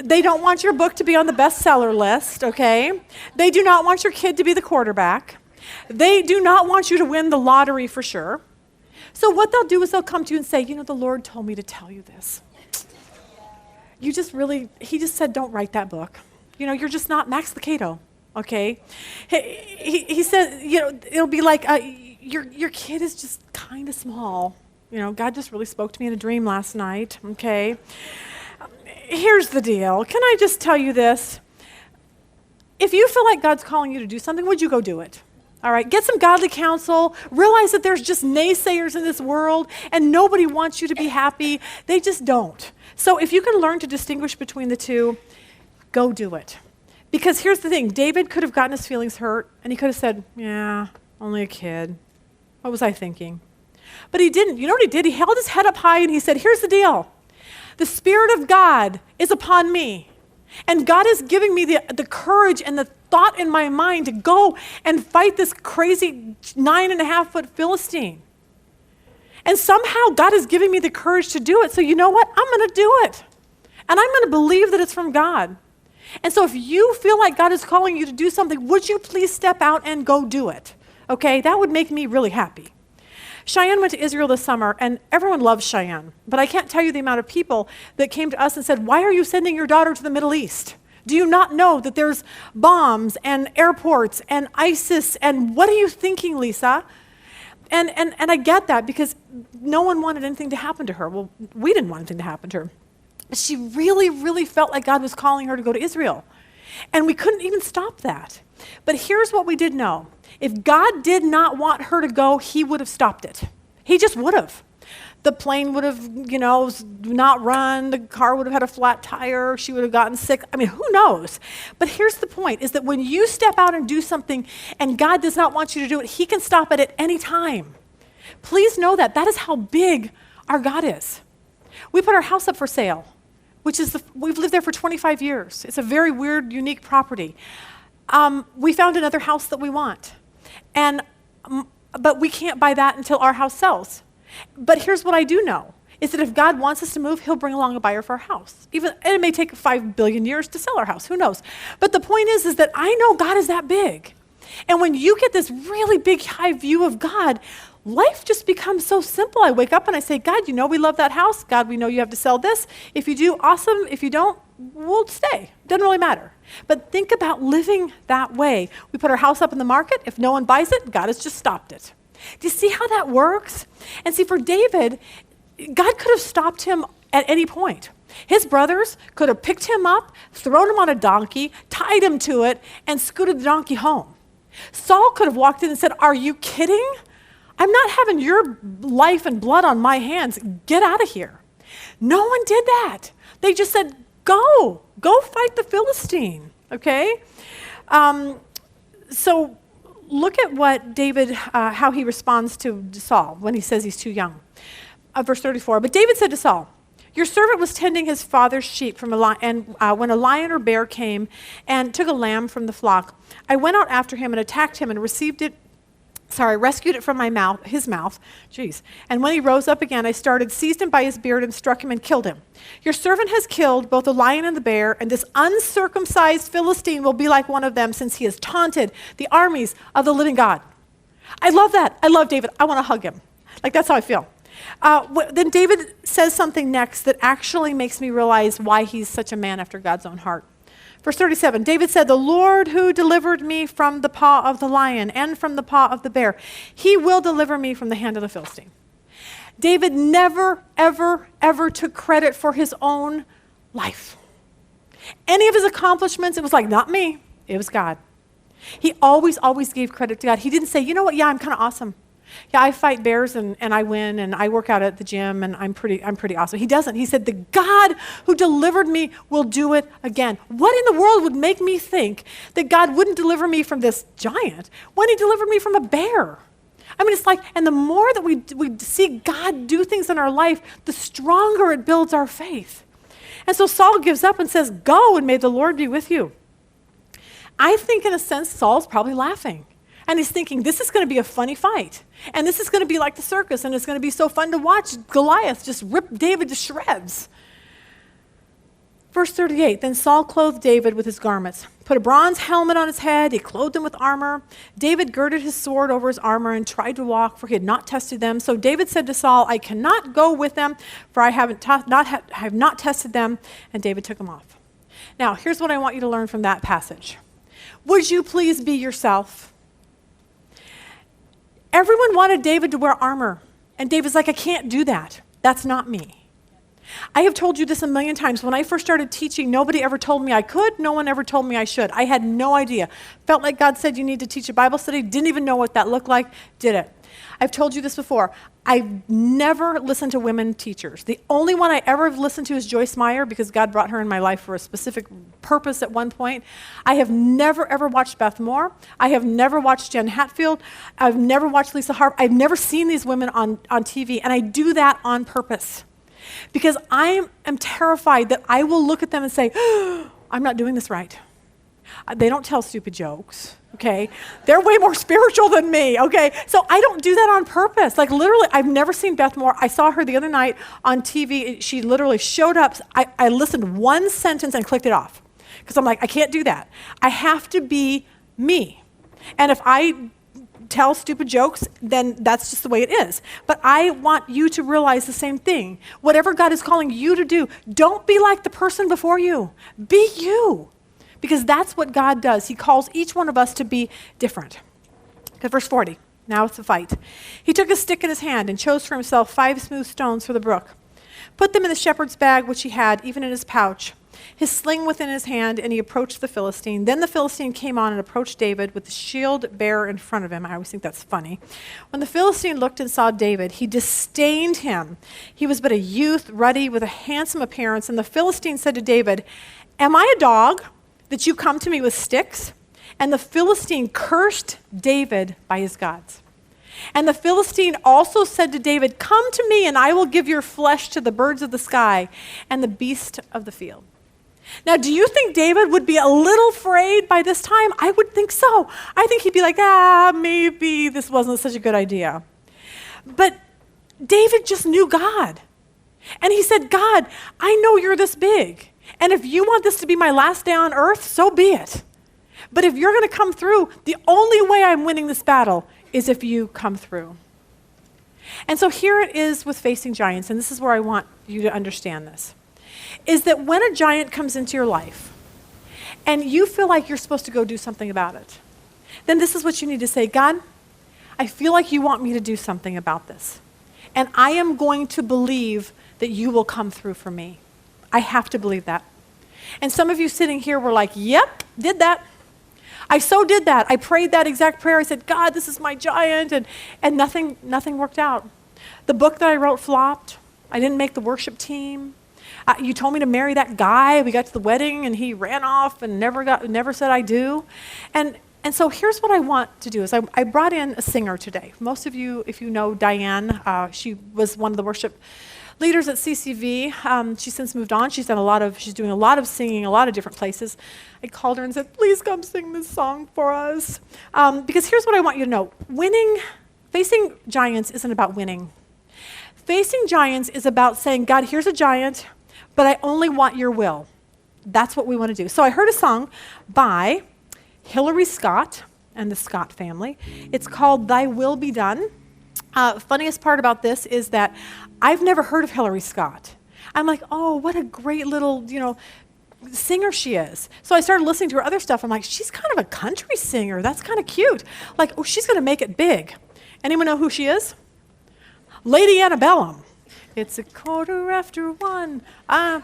They don't want your book to be on the bestseller list, okay? They do not want your kid to be the quarterback. They do not want you to win the lottery for sure. So what they'll do is they'll come to you and say, you know, the Lord told me to tell you this. He just said, don't write that book. You know, you're just not Max Lucado. okay? He said, it'll be like, your kid is just kind of small. God just really spoke to me in a dream last night, okay? Here's the deal. Can I just tell you this? If you feel like God's calling you to do something, would you go do it? All right, get some godly counsel. Realize that there's just naysayers in this world and nobody wants you to be happy. They just don't. So if you can learn to distinguish between the two, go do it. Because here's the thing, David could have gotten his feelings hurt and he could have said, yeah, only a kid. What was I thinking? But he didn't. You know what he did? He held his head up high and he said, here's the deal. The Spirit of God is upon me. And God is giving me the courage and the thought in my mind to go and fight this crazy 9.5-foot Philistine. And somehow God is giving me the courage to do it. So you know what? I'm going to do it. And I'm going to believe that it's from God. And so if you feel like God is calling you to do something, would you please step out and go do it? Okay? That would make me really happy. Cheyenne went to Israel this summer, and everyone loves Cheyenne. But I can't tell you the amount of people that came to us and said, why are you sending your daughter to the Middle East? Do you not know that there's bombs and airports and ISIS, and what are you thinking, Lisa? And I get that because no one wanted anything to happen to her. Well, we didn't want anything to happen to her. But she really, really felt like God was calling her to go to Israel. And we couldn't even stop that. But here's what we did know. If God did not want her to go, he would have stopped it. He just would have. The plane would have, not run. The car would have had a flat tire. She would have gotten sick. I mean, who knows? But here's the point, is that when you step out and do something and God does not want you to do it, he can stop it at any time. Please know that. That is how big our God is. We put our house up for sale, which is, we've lived there for 25 years. It's a very weird, unique property. We found another house that we want. But we can't buy that until our house sells. But here's what I do know, is that if God wants us to move, he'll bring along a buyer for our house. And it may take 5 billion years to sell our house, who knows? But the point is that I know God is that big. And when you get this really big, high view of God, life just becomes so simple. I wake up and I say, God, we love that house. God, we know you have to sell this. If you do, awesome. If you don't, we'll stay. Doesn't really matter. But think about living that way. We put our house up in the market. If no one buys it, God has just stopped it. Do you see how that works? And see, for David, God could have stopped him at any point. His brothers could have picked him up, thrown him on a donkey, tied him to it, and scooted the donkey home. Saul could have walked in and said, are you kidding? I'm not having your life and blood on my hands. Get out of here. No one did that. They just said, go fight the Philistine, okay? So look at what David, how he responds to Saul when he says he's too young. Verse 34, but David said to Saul, your servant was tending his father's sheep when a lion or bear came and took a lamb from the flock, I went out after him and attacked him and rescued it from his mouth. Jeez. And when he rose up again, I seized him by his beard and struck him and killed him. Your servant has killed both the lion and the bear, and this uncircumcised Philistine will be like one of them, since he has taunted the armies of the living God. I love that. I love David. I want to hug him. That's how I feel. Then David says something next that actually makes me realize why he's such a man after God's own heart. Verse 37, David said, the Lord who delivered me from the paw of the lion and from the paw of the bear, he will deliver me from the hand of the Philistine. David never, ever, ever took credit for his own life. Any of his accomplishments, it was like, not me, it was God. He always, always gave credit to God. He didn't say, you know what, yeah, I'm kind of awesome. Yeah, I fight bears and I win, and I work out at the gym, and I'm pretty awesome. He doesn't. He said, the God who delivered me will do it again. What in the world would make me think that God wouldn't deliver me from this giant when he delivered me from a bear? I mean, it's like, and the more that we see God do things in our life, the stronger it builds our faith. And so Saul gives up and says, go, and may the Lord be with you. I think in a sense, Saul's probably laughing. And he's thinking, this is going to be a funny fight. And this is going to be like the circus, and it's going to be so fun to watch Goliath just rip David to shreds. Verse 38, then Saul clothed David with his garments, put a bronze helmet on his head, he clothed him with armor. David girded his sword over his armor and tried to walk, for he had not tested them. So David said to Saul, I cannot go with them, for I have not tested them. And David took them off. Now, here's what I want you to learn from that passage. Would you please be yourself? Everyone wanted David to wear armor. And David's like, I can't do that. That's not me. I have told you this a million times. When I first started teaching, nobody ever told me I could. No one ever told me I should. I had no idea. Felt like God said you need to teach a Bible study. Didn't even know what that looked like. Did it. I've told you this before. I've never listened to women teachers. The only one I ever have listened to is Joyce Meyer, because God brought her in my life for a specific purpose at one point. I have never, ever watched Beth Moore. I have never watched Jen Hatfield. I've never watched Lisa Harp. I've never seen these women on TV, and I do that on purpose. Because I am terrified that I will look at them and say, oh, I'm not doing this right. They don't tell stupid jokes, okay? They're way more spiritual than me, okay? So I don't do that on purpose. Like literally, I've never seen Beth Moore. I saw her the other night on TV. She literally showed up. I listened one sentence and clicked it off. Because I'm like, I can't do that. I have to be me. And if I tell stupid jokes, then that's just the way it is. But I want you to realize the same thing. Whatever God is calling you to do, don't be like the person before you. Be you. Because that's what God does. He calls each one of us to be different. Okay, verse 40. Now it's a fight. He took a stick in his hand and chose for himself 5 smooth stones for the brook. Put them in the shepherd's bag, which he had, even in his pouch, his sling within his hand, and he approached the Philistine. Then the Philistine came on and approached David with the shield bearer in front of him. I always think that's funny. When the Philistine looked and saw David, he disdained him. He was but a youth, ruddy, with a handsome appearance. And the Philistine said to David, am I a dog that you come to me with sticks? And the Philistine cursed David by his gods. And the Philistine also said to David, come to me and I will give your flesh to the birds of the sky and the beasts of the field. Now, do you think David would be a little afraid by this time? I would think so. I think he'd be like, maybe this wasn't such a good idea. But David just knew God. And he said, God, I know you're this big. And if you want this to be my last day on earth, so be it. But if you're going to come through, the only way I'm winning this battle is if you come through. And so here it is with facing giants, and this is where I want you to understand this, is that when a giant comes into your life and you feel like you're supposed to go do something about it, then this is what you need to say, God, I feel like you want me to do something about this. And I am going to believe that you will come through for me. I have to believe that. And some of you sitting here were like, yep, did that. I so did that. I prayed that exact prayer. I said, God, this is my giant. And nothing worked out. The book that I wrote flopped. I didn't make the worship team. You told me to marry that guy. We got to the wedding and he ran off and never said I do. And so here's what I want to do is I brought in a singer today. Most of you, if you know Diane, she was one of the worship leaders at CCV. She's since moved on. She's doing a lot of singing, a lot of different places. I called her and said, please come sing this song for us. Because here's what I want you to know. Facing giants isn't about winning. Facing giants is about saying, God, here's a giant, but I only want your will. That's what we want to do. So I heard a song by Hillary Scott and the Scott family. It's called Thy Will Be Done. Funniest part about this is that I've never heard of Hillary Scott. I'm like, oh, what a great little, singer she is. So I started listening to her other stuff. I'm like, she's kind of a country singer. That's kind of cute. Like, oh, she's going to make it big. Anyone know who she is? Lady Antebellum. It's 1:15. I'm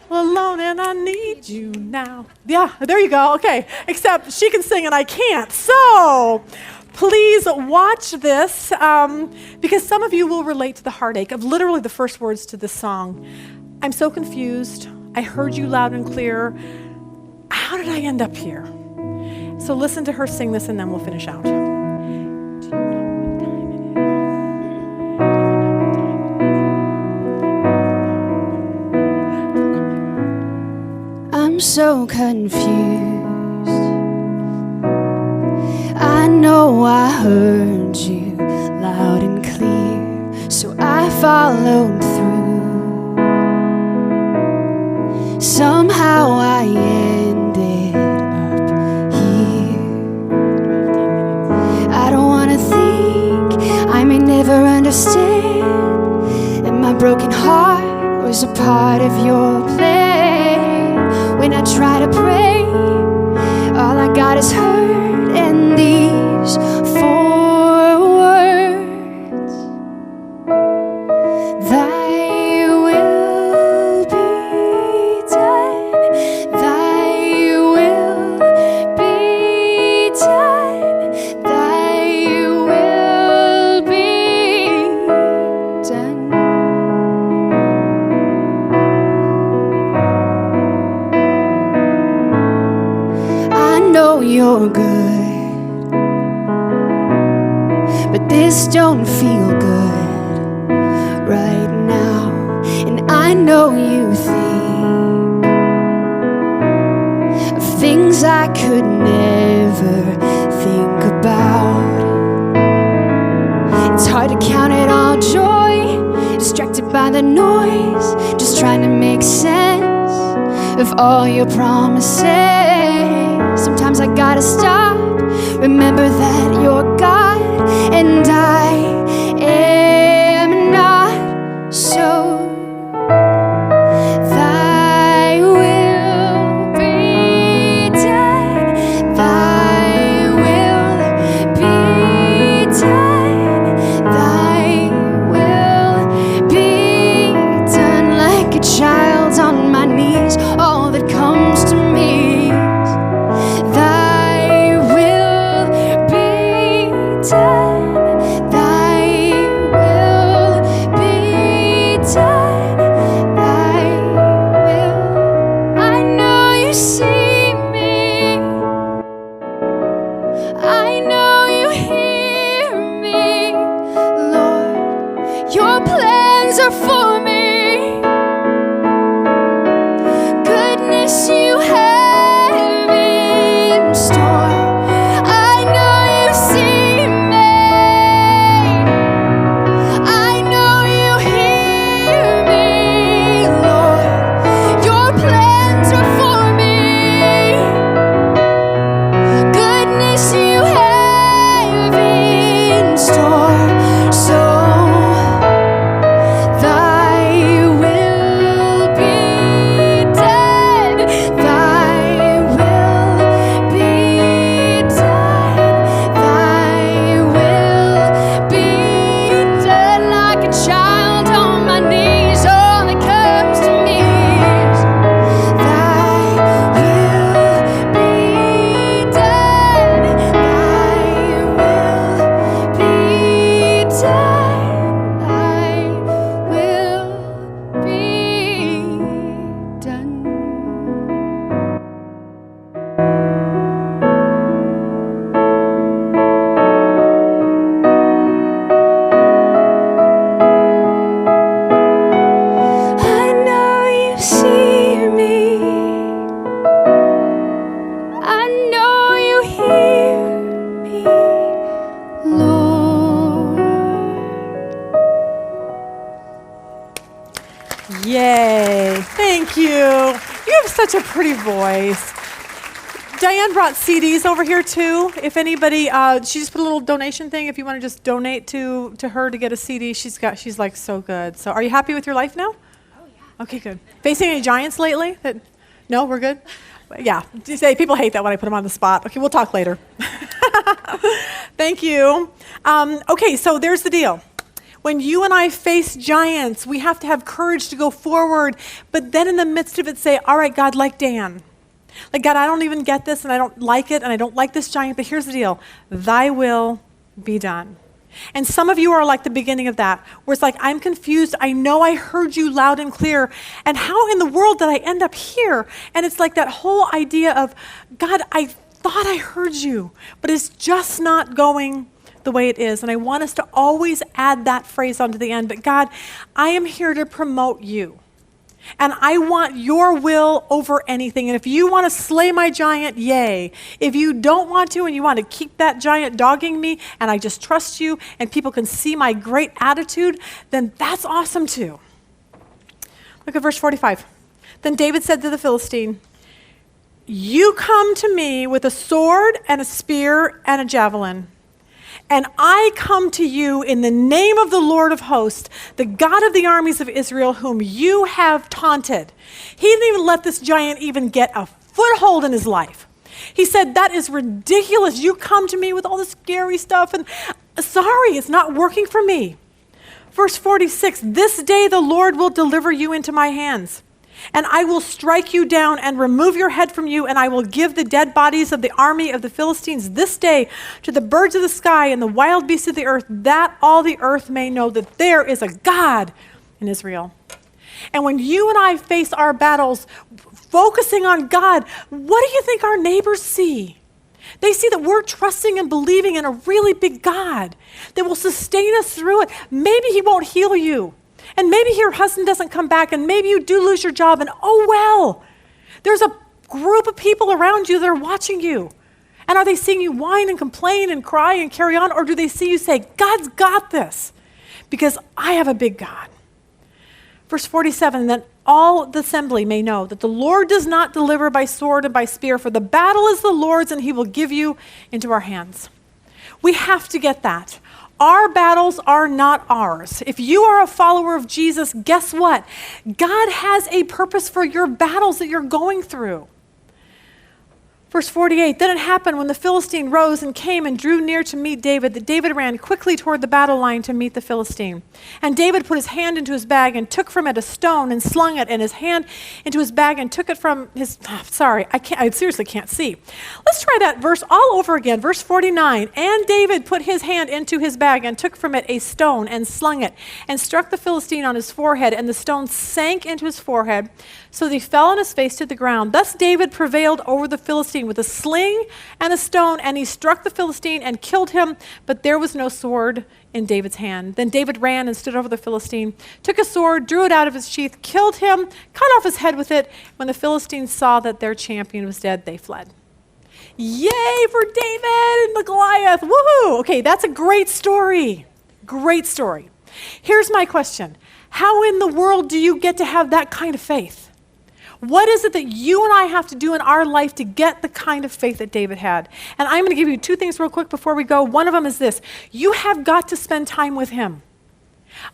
alone and I need you now. Yeah, there you go. Okay, except she can sing and I can't. So please watch this because some of you will relate to the heartache of literally the first words to this song. I'm so confused. I heard you loud and clear. How did I end up here? So listen to her sing this and then we'll finish out. I'm so confused. I know I heard you loud and clear, so I followed through. Somehow I ended up here. I don't wanna think, I may never understand, and my broken heart was a part of your plan. When I try to pray, all All I got is hurt and these 4 words. Thy will be done. Thy will be done. Thy will be done. I know you're good, but this don't feel good right now. And I know you think of things I could never think about. It's hard to count it all joy, distracted by the noise, just trying to make sense of all your promises. Sometimes I gotta stop, remember that you're God and I am not. So thy will be done. Thy will be done. Thy will be done. Like a child on my knees, all that comes to me is thy will be done. Thy will be done. Thy will. I know you see me. I know you hear me, Lord. Your plans are for me. Goodness you have in store. I know you see me. I know you hear me, Lord. Your plans are for me. Goodness you have in store. So thy will be done. Thy will be done. Thy will be done. Like a child on my knees, all that comes to me is thy will be done. Thy will be done. Thy will be done. I know you see me. I know you hear me, Lord. Yay. Thank you. You have such a pretty voice. Diane brought CDs over here too. If anybody, she just put a little donation thing. If you want to just donate to her to get a CD, she's like so good. So are you happy with your life now? Oh yeah. Okay, good. Facing any giants lately? No, we're good? Yeah, you say people hate that when I put them on the spot. Okay, we'll talk later. Thank you. Okay, so there's the deal. When you and I face giants, we have to have courage to go forward, but then in the midst of it say, all right, God, like Dan. Like, God, I don't even get this, and I don't like it, and I don't like this giant, but here's the deal. Thy will be done. And some of you are like the beginning of that, where it's like, I'm confused. I know I heard you loud and clear. And how in the world did I end up here? And it's like that whole idea of, God, I thought I heard you, but it's just not going the way it is. And I want us to always add that phrase onto the end. But God, I am here to promote you. And I want your will over anything. And if you want to slay my giant, yay. If you don't want to and you want to keep that giant dogging me and I just trust you and people can see my great attitude, then that's awesome too. Look at verse 45. Then David said to the Philistine, you come to me with a sword and a spear and a javelin. And I come to you in the name of the Lord of hosts, the God of the armies of Israel, whom you have taunted. He didn't even let this giant even get a foothold in his life. He said, that is ridiculous. You come to me with all this scary stuff, and sorry, it's not working for me. Verse 46, this day the Lord will deliver you into my hands, and I will strike you down and remove your head from you, and I will give the dead bodies of the army of the Philistines this day to the birds of the sky and the wild beasts of the earth, that all the earth may know that there is a God in Israel. And when you and I face our battles, focusing on God, what do you think our neighbors see? They see that we're trusting and believing in a really big God that will sustain us through it. Maybe he won't heal you. And maybe your husband doesn't come back, and maybe you do lose your job, and oh well. There's a group of people around you that are watching you. And are they seeing you whine and complain and cry and carry on, or do they see you say, God's got this because I have a big God? Verse 47, then all the assembly may know that the Lord does not deliver by sword and by spear, for the battle is the Lord's, and he will give you into our hands. We have to get that. Our battles are not ours. If you are a follower of Jesus, guess what? God has a purpose for your battles that you're going through. Verse 48, then it happened when the Philistine rose and came and drew near to meet David, that David ran quickly toward the battle line to meet the Philistine. And David put his hand into his bag and took from it a stone and slung it, and his hand into his bag and took it from his, I seriously can't see. Let's try that verse all over again. Verse 49, and David put his hand into his bag and took from it a stone and slung it and struck the Philistine on his forehead, and the stone sank into his forehead, so that he fell on his face to the ground. Thus David prevailed over the Philistine with a sling and a stone, and he struck the Philistine and killed him, but there was no sword in David's hand. Then David ran and stood over the Philistine, took a sword, drew it out of his sheath, killed him, cut off his head with it. When the Philistines saw that their champion was dead, they fled. Yay for David and the Goliath. Woohoo! Okay, that's a great story. Great story. Here's my question. How in the world do you get to have that kind of faith? What is it that you and I have to do in our life to get the kind of faith that David had? And I'm going to give you two things real quick before we go. One of them is this. You have got to spend time with him.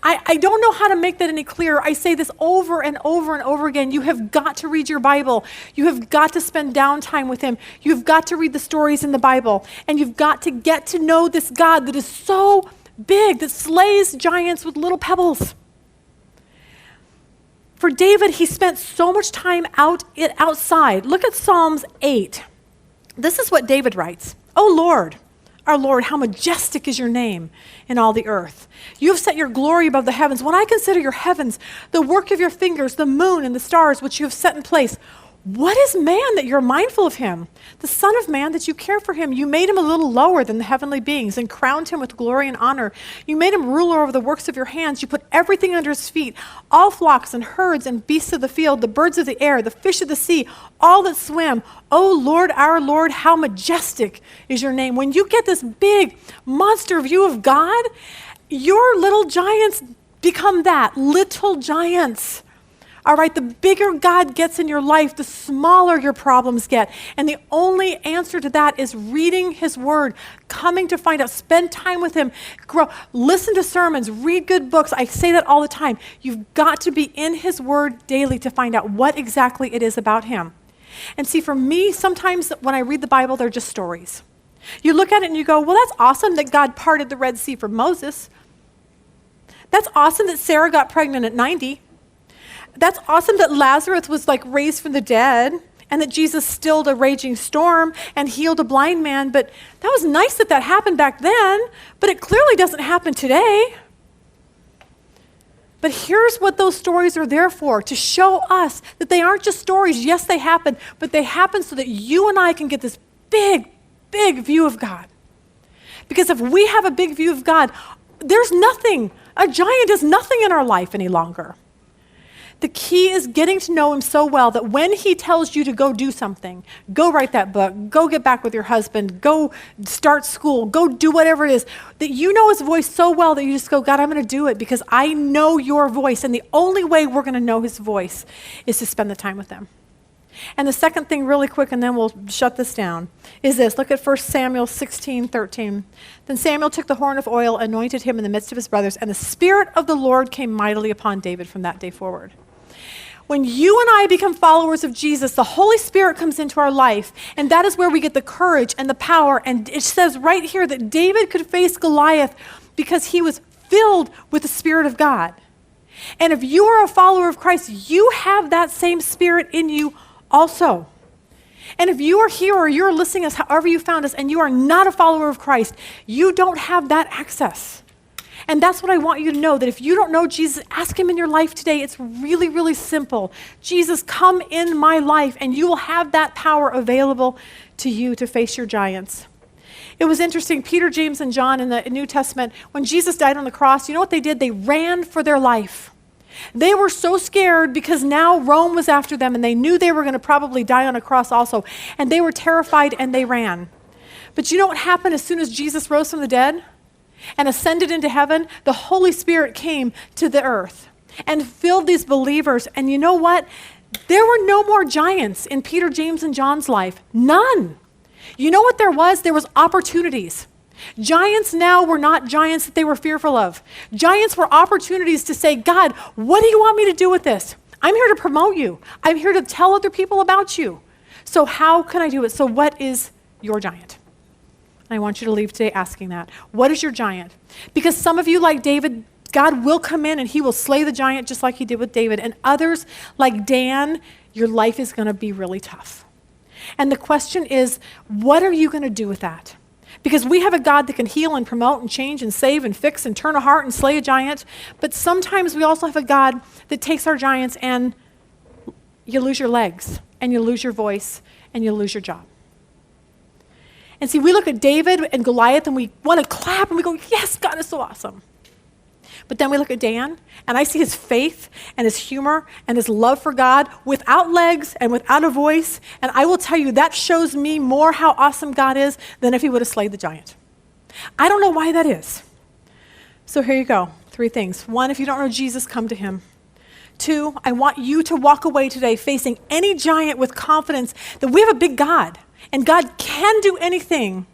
I don't know how to make that any clearer. I say this over and over and over again. You have got to read your Bible. You have got to spend downtime with him. You've got to read the stories in the Bible. And you've got to get to know this God that is so big, that slays giants with little pebbles. For David, he spent so much time outside. Look at Psalms 8. This is what David writes. Oh Lord, our Lord, how majestic is your name in all the earth. You have set your glory above the heavens. When I consider your heavens, the work of your fingers, the moon and the stars which you have set in place, what is man that you're mindful of him? The son of man that you care for him. You made him a little lower than the heavenly beings and crowned him with glory and honor. You made him ruler over the works of your hands. You put everything under his feet, all flocks and herds and beasts of the field, the birds of the air, the fish of the sea, all that swim. Oh Lord, our Lord, how majestic is your name. When you get this big monster view of God, your little giants become that, little giants. All right, the bigger God gets in your life, the smaller your problems get. And the only answer to that is reading his word, coming to find out, spend time with him, grow, listen to sermons, read good books. I say that all the time. You've got to be in his word daily to find out what exactly it is about him. And see, for me, sometimes when I read the Bible, they're just stories. You look at it and you go, well, that's awesome that God parted the Red Sea for Moses. That's awesome that Sarah got pregnant at 90. That's awesome that Lazarus was raised from the dead, and that Jesus stilled a raging storm and healed a blind man. But that was nice that happened back then, but it clearly doesn't happen today. But here's what those stories are there for, to show us that they aren't just stories. Yes, they happen, but they happen so that you and I can get this big, big view of God. Because if we have a big view of God, there's nothing, a giant is nothing in our life any longer. The key is getting to know him so well that when he tells you to go do something, go write that book, go get back with your husband, go start school, go do whatever it is, that you know his voice so well that you just go, God, I'm going to do it because I know your voice. And the only way we're going to know his voice is to spend the time with him. And the second thing really quick, and then we'll shut this down, is this. Look at 1 Samuel 16:13. Then Samuel took the horn of oil, anointed him in the midst of his brothers, and the Spirit of the Lord came mightily upon David from that day forward. When you and I become followers of Jesus, the Holy Spirit comes into our life, and that is where we get the courage and the power. And it says right here that David could face Goliath because he was filled with the Spirit of God. And if you are a follower of Christ, you have that same Spirit in you also. And if you are here or you're listening us, however you found us, and you are not a follower of Christ, you don't have that access. And that's what I want you to know, that if you don't know Jesus, ask him in your life today. It's really, really simple. Jesus, come in my life, and you will have that power available to you to face your giants. It was interesting, Peter, James, and John in the New Testament, when Jesus died on the cross, you know what they did? They ran for their life. They were so scared because now Rome was after them, and they knew they were going to probably die on a cross also. And they were terrified, and they ran. But you know what happened as soon as Jesus rose from the dead and ascended into heaven? The Holy Spirit came to the earth and filled these believers. And you know what? There were no more giants in Peter, James, and John's life. None. You know what there was? There was opportunities. Giants now were not giants that they were fearful of. Giants were opportunities to say, God, what do you want me to do with this? I'm here to promote you. I'm here to tell other people about you. So how can I do it? So what is your giant? I want you to leave today asking that. What is your giant? Because some of you, like David, God will come in and he will slay the giant just like he did with David. And others, like Dan, your life is going to be really tough. And the question is, what are you going to do with that? Because we have a God that can heal and promote and change and save and fix and turn a heart and slay a giant. But sometimes we also have a God that takes our giants and you lose your legs and you lose your voice and you lose your job. And see, we look at David and Goliath and we want to clap and we go, yes, God is so awesome. But then we look at Dan and I see his faith and his humor and his love for God without legs and without a voice. And I will tell you, that shows me more how awesome God is than if he would have slayed the giant. I don't know why that is. So here you go. 3 things. 1, if you don't know Jesus, come to him. 2, I want you to walk away today facing any giant with confidence that we have a big God and God can do anything.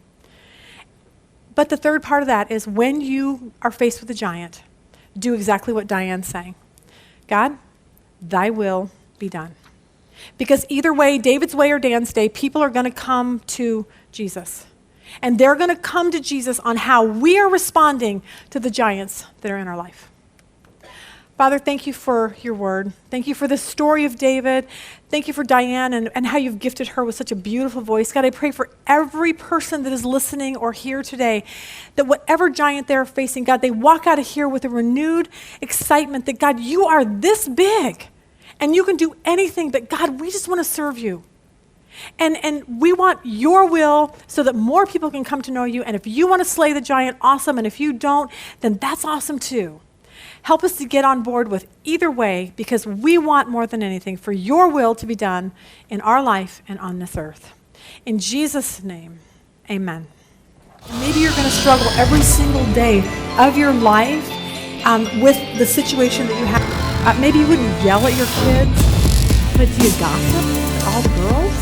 But the third part of that is when you are faced with a giant, do exactly what Diane's saying. God, thy will be done. Because either way, David's way or Dan's day, people are going to come to Jesus. And they're going to come to Jesus on how we are responding to the giants that are in our life. Father, thank you for your word. Thank you for the story of David. Thank you for Diane and how you've gifted her with such a beautiful voice. God, I pray for every person that is listening or here today, that whatever giant they're facing, God, they walk out of here with a renewed excitement that, God, you are this big and you can do anything, but God, we just want to serve you. And we want your will so that more people can come to know you. And if you want to slay the giant, awesome. And if you don't, then that's awesome too. Help us to get on board with either way, because we want more than anything for your will to be done in our life and on this earth. In Jesus' name, amen. Maybe you're going to struggle every single day of your life with the situation that you have. Maybe you wouldn't yell at your kids, but do you gossip at all the girls?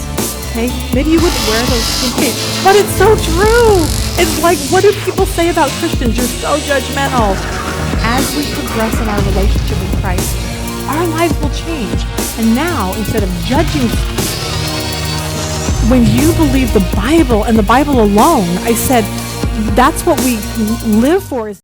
Okay? Maybe you wouldn't wear those skinny, but it's so true. It's like, what do people say about Christians? You're so judgmental. As we progress in our relationship with Christ, our lives will change. And now, instead of judging, when you believe the Bible and the Bible alone, I said, that's what we live for.